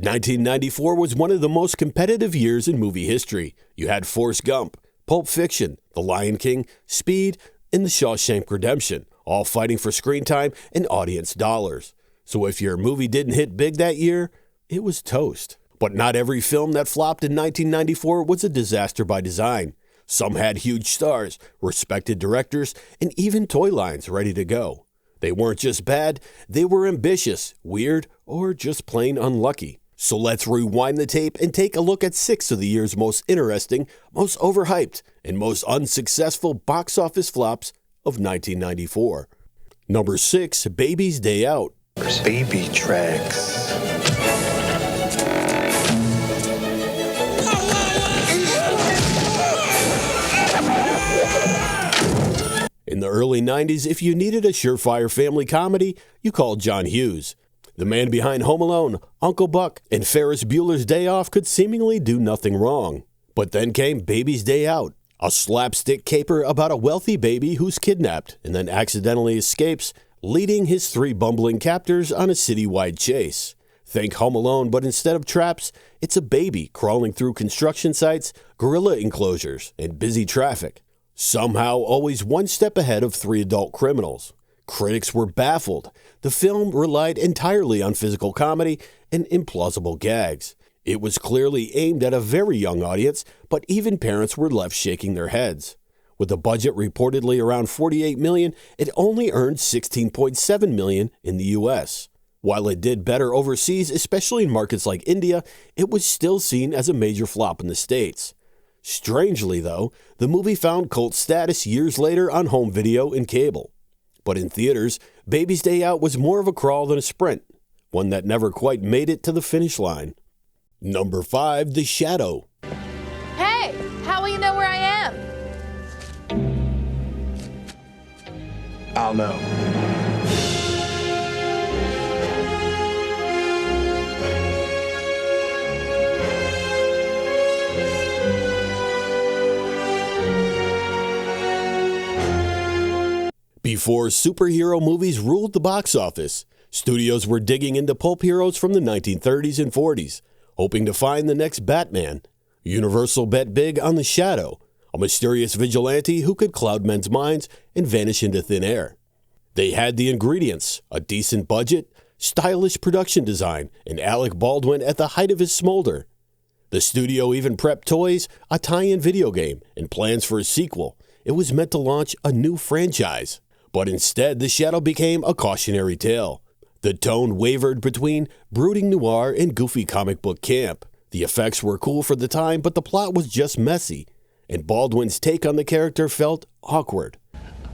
1994 was one of the most competitive years in movie history. You had Forrest Gump, Pulp Fiction, The Lion King, Speed, and The Shawshank Redemption, all fighting for screen time and audience dollars. So if your movie didn't hit big that year, it was toast. But not every film that flopped in 1994 was a disaster by design. Some had huge stars, respected directors, and even toy lines ready to go. They weren't just bad, they were ambitious, weird, or just plain unlucky. So let's rewind the tape and take a look at 6 of the year's most interesting, most overhyped, and most unsuccessful box office flops of 1994. Number 6, Baby's Day Out. Baby tracks. In the early 90s, if you needed a surefire family comedy, you called John Hughes. The man behind Home Alone, Uncle Buck, and Ferris Bueller's Day Off could seemingly do nothing wrong. But then came Baby's Day Out, a slapstick caper about a wealthy baby who's kidnapped and then accidentally escapes, leading his 3 bumbling captors on a citywide chase. Think Home Alone, but instead of traps, it's a baby crawling through construction sites, gorilla enclosures, and busy traffic. Somehow always one step ahead of 3 adult criminals. Critics were baffled. The film relied entirely on physical comedy and implausible gags. It was clearly aimed at a very young audience, but even parents were left shaking their heads. With a budget reportedly around $48 million, it only earned $16.7 million in the U.S. While it did better overseas, especially in markets like India, it was still seen as a major flop in the States. Strangely, though, the movie found cult status years later on home video and cable. But in theaters, Baby's Day Out was more of a crawl than a sprint, one that never quite made it to the finish line. Number 5, The Shadow. Hey, how will you know where I am? I'll know. Before superhero movies ruled the box office, studios were digging into pulp heroes from the 1930s and 40s, hoping to find the next Batman. Universal bet big on The Shadow, a mysterious vigilante who could cloud men's minds and vanish into thin air. They had the ingredients, a decent budget, stylish production design, and Alec Baldwin at the height of his smolder. The studio even prepped toys, a tie-in video game, and plans for a sequel. It was meant to launch a new franchise. But instead, The Shadow became a cautionary tale. The tone wavered between brooding noir and goofy comic book camp. The effects were cool for the time, but the plot was just messy, and Baldwin's take on the character felt awkward.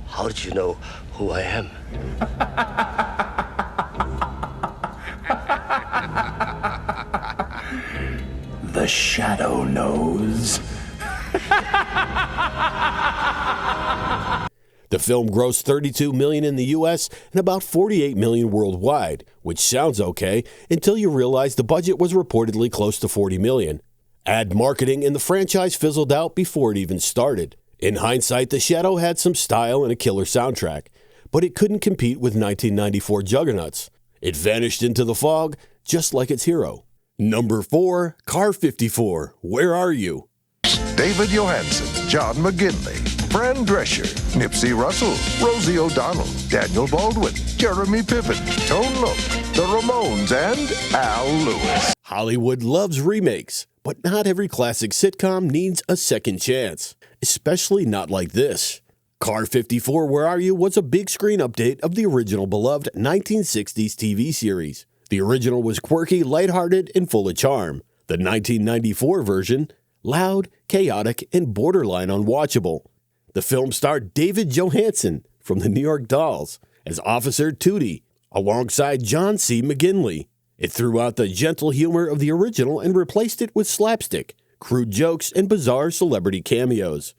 How did you know who I am? The Shadow knows. The film grossed $32 million in the U.S. and about $48 million worldwide, which sounds okay until you realize the budget was reportedly close to $40 million. Add marketing and the franchise fizzled out before it even started. In hindsight, The Shadow had some style and a killer soundtrack, but it couldn't compete with 1994 juggernauts. It vanished into the fog, just like its hero. Number 4, Car 54, Where Are You? David Johansen, John McGinley, Fran Drescher, Nipsey Russell, Rosie O'Donnell, Daniel Baldwin, Jeremy Piven, Tone Loc, The Ramones, and Al Lewis. Hollywood loves remakes, but not every classic sitcom needs a second chance, especially not like this. Car 54, Where Are You? Was a big screen update of the original beloved 1960s TV series. The original was quirky, lighthearted, and full of charm. The 1994 version, loud, chaotic, and borderline unwatchable. The film starred David Johansen from the New York Dolls as Officer Tootie, alongside John C. McGinley. It threw out the gentle humor of the original and replaced it with slapstick, crude jokes, and bizarre celebrity cameos.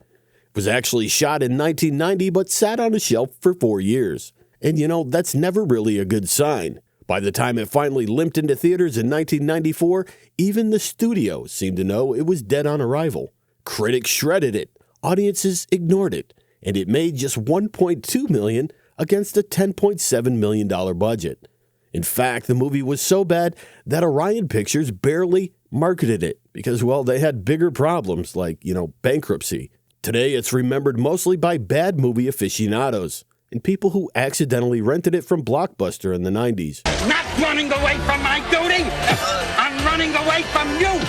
It was actually shot in 1990 but sat on a shelf for 4 years. And that's never really a good sign. By the time it finally limped into theaters in 1994, even the studio seemed to know it was dead on arrival. Critics shredded it, audiences ignored it, and it made just $1.2 million against a $10.7 million budget. In fact, the movie was so bad that Orion Pictures barely marketed it because, well, they had bigger problems like, bankruptcy. Today, it's remembered mostly by bad movie aficionados and people who accidentally rented it from Blockbuster in the 90s. Not running away from my duty. I'm running away from you.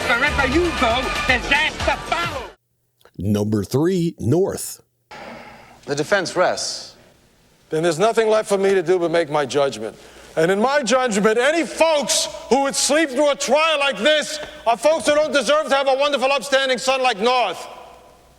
Wherever you go, there's that to follow. Number 3, North. The defense rests. Then there's nothing left for me to do but make my judgment. And in my judgment, any folks who would sleep through a trial like this are folks who don't deserve to have a wonderful, upstanding son like North.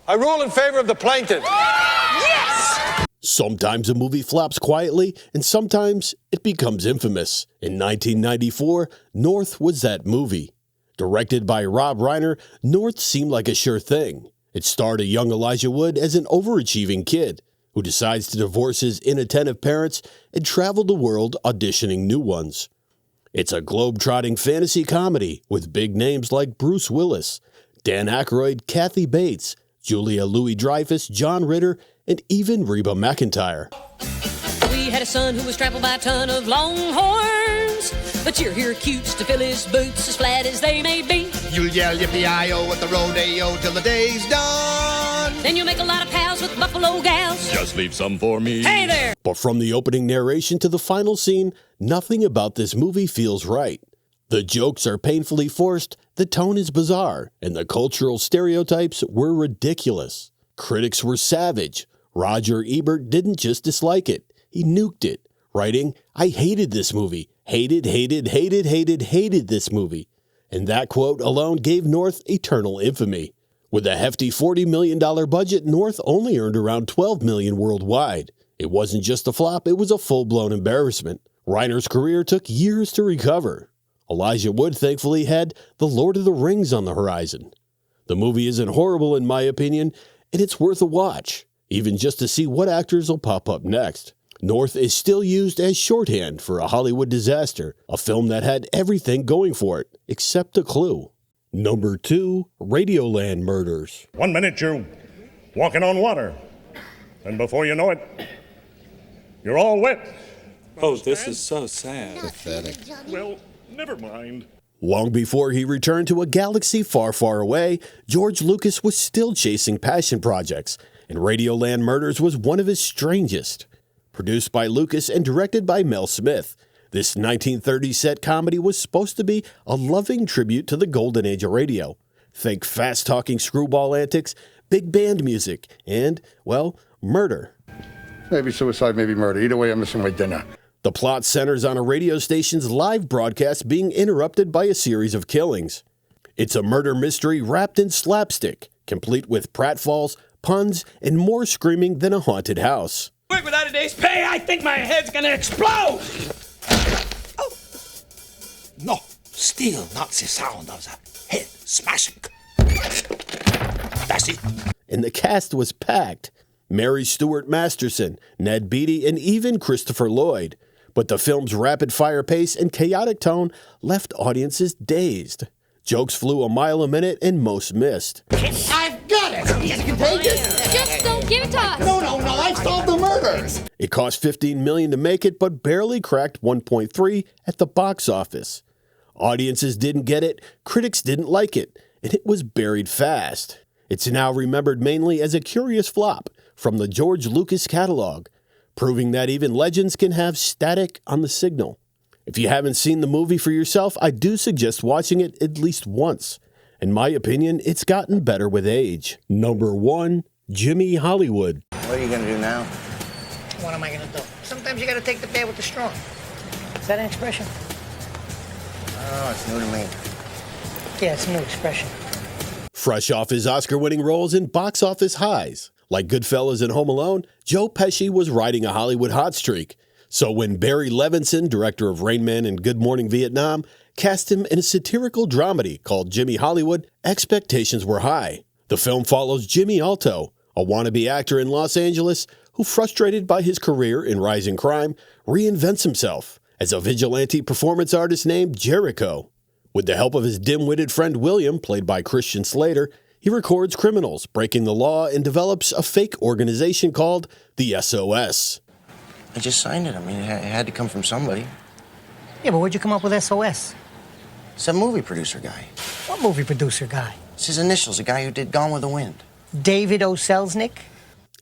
I rule in favor of the plaintiff. Yes! Sometimes a movie flops quietly, and sometimes it becomes infamous. In 1994, North was that movie. Directed by Rob Reiner, North seemed like a sure thing. It starred a young Elijah Wood as an overachieving kid who decides to divorce his inattentive parents and travel the world auditioning new ones. It's a globe-trotting fantasy comedy with big names like Bruce Willis, Dan Aykroyd, Kathy Bates, Julia Louis-Dreyfus, John Ritter, and even Reba McEntire. We had a son who was trampled by a ton of longhorns, but you're here cutes to fill his boots as flat as they may be. You'll yell yippee-i-o at the rodeo till the day's done. Then you'll make a lot of pals with buffalo gals. Just leave some for me. Hey there! But from the opening narration to the final scene, nothing about this movie feels right. The jokes are painfully forced, the tone is bizarre, and the cultural stereotypes were ridiculous. Critics were savage. Roger Ebert didn't just dislike it, he nuked it, writing, "I hated this movie. Hated this movie." And that quote alone gave North eternal infamy. With a hefty $40 million budget, North only earned around $12 million worldwide. It wasn't just a flop, it was a full-blown embarrassment. Reiner's career took years to recover. Elijah Wood thankfully had The Lord of the Rings on the horizon. The movie isn't horrible in my opinion, and it's worth a watch, even just to see what actors will pop up next. North is still used as shorthand for a Hollywood disaster, a film that had everything going for it, except a clue. Number 2, Radioland Murders. 1 minute you're walking on water, and before you know it, you're all wet. Oh, this is so sad. Pathetic. Well, never mind. Long before he returned to a galaxy far, far away, George Lucas was still chasing passion projects, and Radioland Murders was one of his strangest. Produced by Lucas and directed by Mel Smith, this 1930s set comedy was supposed to be a loving tribute to the golden age of radio. Think fast-talking screwball antics, big band music, and, well, murder. Maybe suicide, maybe murder. Either way, I'm missing my dinner. The plot centers on a radio station's live broadcast being interrupted by a series of killings. It's a murder mystery wrapped in slapstick, complete with pratfalls, puns, and more screaming than a haunted house. Work without a day's pay, I think my head's gonna explode! Oh. No, still not the sound of the head smashing. That's it. And the cast was packed. Mary Stuart Masterson, Ned Beatty, and even Christopher Lloyd. But the film's rapid-fire pace and chaotic tone left audiences dazed. Jokes flew a mile a minute and most missed. I've got it! You can take it? Just don't give it to us. No, I've solved the murders! It cost $15 million to make it, but barely cracked $1.3 at the box office. Audiences didn't get it, critics didn't like it, and it was buried fast. It's now remembered mainly as a curious flop from the George Lucas catalog, proving that even legends can have static on the signal. If you haven't seen the movie for yourself, I do suggest watching it at least once. In my opinion, it's gotten better with age. Number 1, Jimmy Hollywood. What are you gonna do now? What am I gonna do? Sometimes you gotta take the bad with the strong. Is that an expression? Oh, it's new to me. Yeah, it's a new expression. Fresh off his Oscar-winning roles in box office highs, like Goodfellas and Home Alone, Joe Pesci was riding a Hollywood hot streak. So when Barry Levinson, director of Rain Man and Good Morning Vietnam, cast him in a satirical dramedy called Jimmy Hollywood, expectations were high. The film follows Jimmy Alto, a wannabe actor in Los Angeles who, frustrated by his career in rising crime, reinvents himself as a vigilante performance artist named Jericho. With the help of his dim-witted friend William, played by Christian Slater, he records criminals breaking the law and develops a fake organization called the SOS. I just signed it. I mean, it had to come from somebody. Yeah, but where'd you come up with SOS? It's a movie producer guy. What movie producer guy? It's his initials, the guy who did Gone with the Wind. David O. Selznick?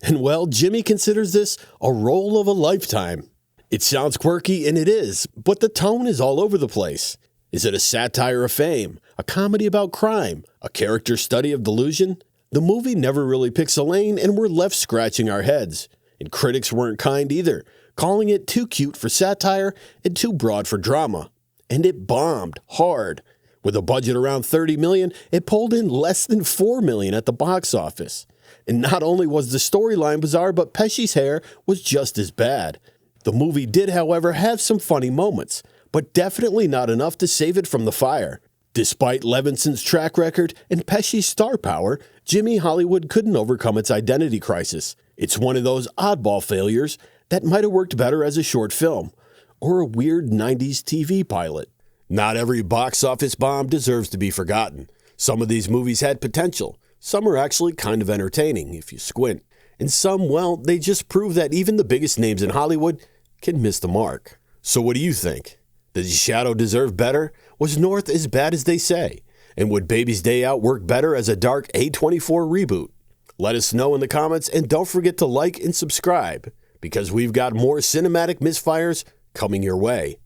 And well, Jimmy considers this a role of a lifetime. It sounds quirky, and it is, but the tone is all over the place. Is it a satire of fame, a comedy about crime, a character study of delusion? The movie never really picks a lane, and we're left scratching our heads. And critics weren't kind either, calling it too cute for satire and too broad for drama. And it bombed hard. With a budget around $30 million, it pulled in less than $4 million at the box office. And not only was the storyline bizarre, but Pesci's hair was just as bad. The movie did, however, have some funny moments, but definitely not enough to save it from the fire. Despite Levinson's track record and Pesci's star power, Jimmy Hollywood couldn't overcome its identity crisis. It's one of those oddball failures that might have worked better as a short film, or a weird 90s TV pilot. Not every box office bomb deserves to be forgotten. Some of these movies had potential. Some are actually kind of entertaining, if you squint. And some, well, they just prove that even the biggest names in Hollywood can miss the mark. So what do you think? Does The Shadow deserve better? Was North as bad as they say? And would Baby's Day Out work better as a dark A24 reboot? Let us know in the comments, and don't forget to like and subscribe, because we've got more cinematic misfires coming your way.